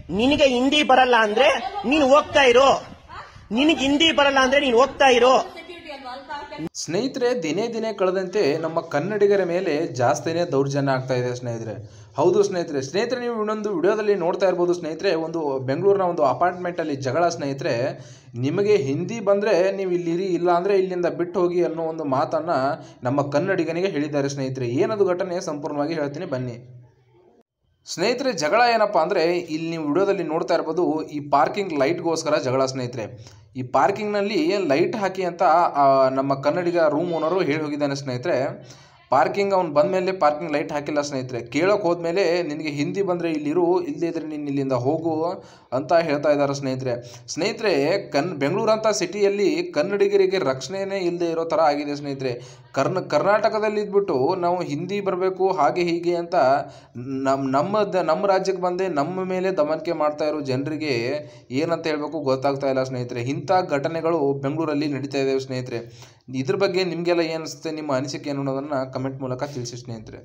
ನಿನಗೆ ಹಿಂದಿ ಬರಲ್ಲ ಅಂದ್ರೆ ನೀನು ಹೋಗ್ತಾ ಇರೋ, ನಿನಗೆ ಹಿಂದಿ ಬರಲ್ಲ ಅಂದ್ರೆ ನೀನು ಹೋಗ್ತಾ ಇರೋ. ಸ್ನೇಹಿತರೆ, ದಿನೇ ದಿನೇ ಕಳೆದಂತೆ ನಮ್ಮ ಕನ್ನಡಿಗರ ಮೇಲೆ ಜಾಸ್ತಿನೇ ದೌರ್ಜನ್ಯ ಆಗ್ತಾ ಇದೆ ಸ್ನೇಹಿತರೆ. ಹೌದು ಸ್ನೇಹಿತರೆ, ನೀವು ಇನ್ನೊಂದು ವಿಡಿಯೋದಲ್ಲಿ ನೋಡ್ತಾ ಇರ್ಬೋದು ಸ್ನೇಹಿತರೆ. ಒಂದು ಬೆಂಗಳೂರಿನ ಒಂದು ಅಪಾರ್ಟ್ಮೆಂಟಲ್ಲಿ ಜಗಳ ಸ್ನೇಹಿತರೆ. ನಿಮಗೆ ಹಿಂದಿ ಬಂದರೆ ನೀವು ಇಲ್ಲಿರಿ, ಇಲ್ಲ ಅಂದರೆ ಇಲ್ಲಿಂದ ಬಿಟ್ಟು ಹೋಗಿ ಅನ್ನೋ ಒಂದು ಮಾತನ್ನು ನಮ್ಮ ಕನ್ನಡಿಗನಿಗೆ ಹೇಳಿದ್ದಾರೆ ಸ್ನೇಹಿತರೆ. ಏನದು ಘಟನೆ ಸಂಪೂರ್ಣವಾಗಿ ಹೇಳ್ತೀನಿ ಬನ್ನಿ ಸ್ನೇಹಿತರೆ. ಜಗಳ ಏನಪ್ಪ ಅಂದರೆ, ಇಲ್ಲಿ ನೀವು ವಿಡಿಯೋದಲ್ಲಿ ನೋಡ್ತಾ ಇರ್ಬೋದು, ಈ ಪಾರ್ಕಿಂಗ್ ಲೈಟ್ಗೋಸ್ಕರ ಜಗಳ ಸ್ನೇಹಿತರೆ. ಈ ಪಾರ್ಕಿಂಗ್ನಲ್ಲಿ ಲೈಟ್ ಹಾಕಿ ಅಂತ ನಮ್ಮ ಕನ್ನಡಿಗ ರೂಮ್ ಓನರು ಹೇಳಿ ಹೋಗಿದ್ದಾನೆ ಸ್ನೇಹಿತರೆ. ಪಾರ್ಕಿಂಗ್ ಅವ್ನು ಬಂದ ಮೇಲೆ ಪಾರ್ಕಿಂಗ್ ಲೈಟ್ ಹಾಕಿಲ್ಲ ಸ್ನೇಹಿತರೆ. ಕೇಳೋಕೆ ಹೋದ್ಮೇಲೆ ನಿನಗೆ ಹಿಂದಿ ಬಂದರೆ ಇಲ್ಲಿರು, ಇಲ್ಲದೇ ಇದ್ರೆ ನೀನು ಇಲ್ಲಿಂದ ಹೋಗು ಅಂತ ಹೇಳ್ತಾ ಇದ್ದಾರೆ ಸ್ನೇಹಿತರೆ. ಬೆಂಗಳೂರು ಅಂತ ಸಿಟಿಯಲ್ಲಿ ಕನ್ನಡಿಗರಿಗೆ ರಕ್ಷಣೆನೇ ಇಲ್ಲದೆ ಇರೋ ಥರ ಆಗಿದೆ ಸ್ನೇಹಿತರೆ. ಕರ್ನಾಟಕದಲ್ಲಿ ಇದ್ಬಿಟ್ಟು ನಾವು ಹಿಂದಿ ಬರಬೇಕು ಹಾಗೆ ಹೀಗೆ ಅಂತ ನಮ್ಮ ರಾಜ್ಯಕ್ಕೆ ಬಂದೆ ನಮ್ಮ ಮೇಲೆ ದಮನಿಕೆ ಮಾಡ್ತಾ ಇರೋ ಜನರಿಗೆ ಏನಂತ ಹೇಳಬೇಕು ಗೊತ್ತಾಗ್ತಾ ಇಲ್ಲ ಸ್ನೇಹಿತರೆ. ಇಂಥ ಘಟನೆಗಳು ಬೆಂಗಳೂರಲ್ಲಿ ನಡೀತಾ ಇದ್ದಾವೆ ಸ್ನೇಹಿತರೆ. ಇದ್ರ ಬಗ್ಗೆ ನಿಮಗೆಲ್ಲ ಏನು ಅನಿಸುತ್ತೆ, ನಿಮ್ಮ ಅನಿಸಿಕೆ ಏನು ಅನ್ನೋದನ್ನು ಕಮೆಂಟ್ ಮೂಲಕ ತಿಳಿಸಿ ಸ್ನೇಹಿತರೆ.